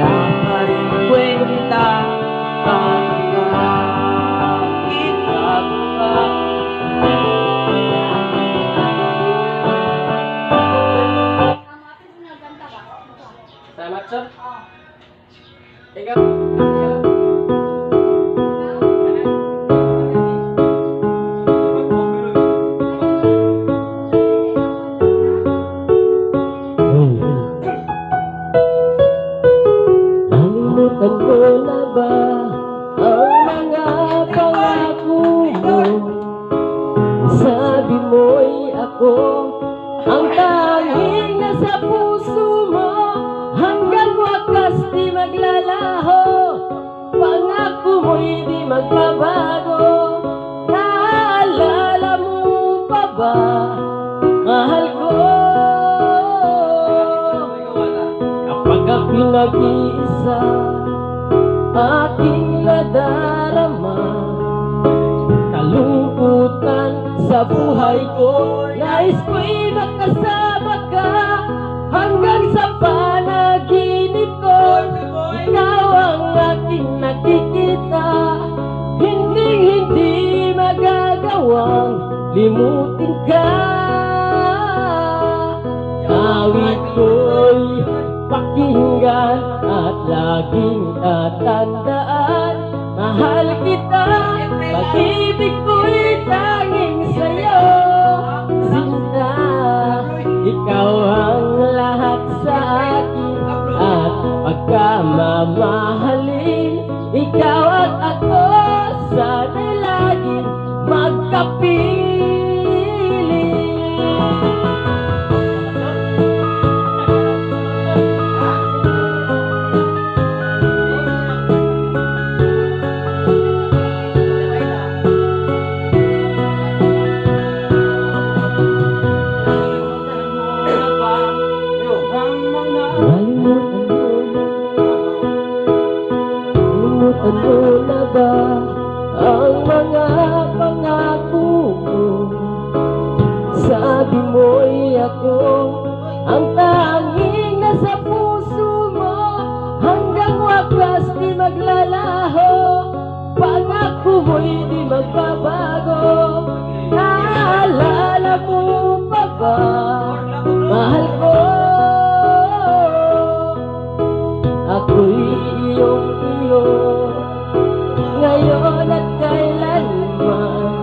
wala pa rin kwenta ang ginagawa. Salamat, sir. Ikaw. Nalimutan mo na ba ang mga pangako mo? Sabi mo'y ako ang tanging nasa puso mo, hanggang wakas di maglalaho. Pangako mo'y di magbabago. Naalala mo pa ba, mahal ko? Kapag ako'y nag-iisa, aking nadarama kalungkutan sa buhay ko. Nais ko'y makasama ka hanggang sa panaginip ko. Ikaw ang aking nakikita, hindi magagawang limutin ka. Awit ko'y pakinggan at laging tatandaan, mahal kita, pag-ibig ko'y tanging sa'yo. Sinta, ikaw ang lahat sa akin at pagkamamahalin. Ikaw at ako, sana'y laging magkapiling. Nalimutan mo na ba ang mga pangako mo? Sabi mo'y ako ang tanging nasa puso mo, hanggang wakas di maglalaho. Pangako mo'y di magbabago. Naalala mo pa ba, mahal ko? Ako'y iyong-iyo ngayon at kailanman,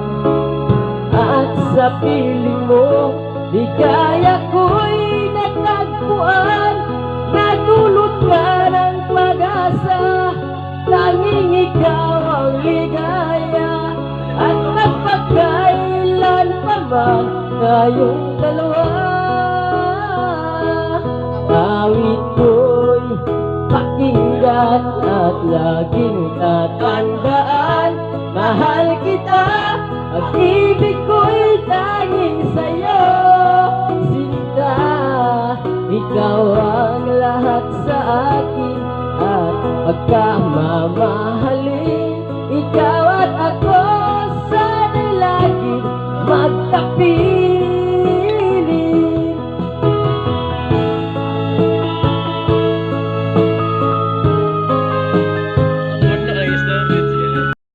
at sa piling mo ligaya ko'y natagpuan. Nadulot ka ng pag-asa, tanging ikaw ang ligaya, at magpagkailan pa man tayong dalawa. Awit ko'y pakinggan at laging tatandaan, mahal kita, pag-ibig ko'y tanging sa'yo. Sinta, ikaw ang lahat sa akin at pagkamamahal.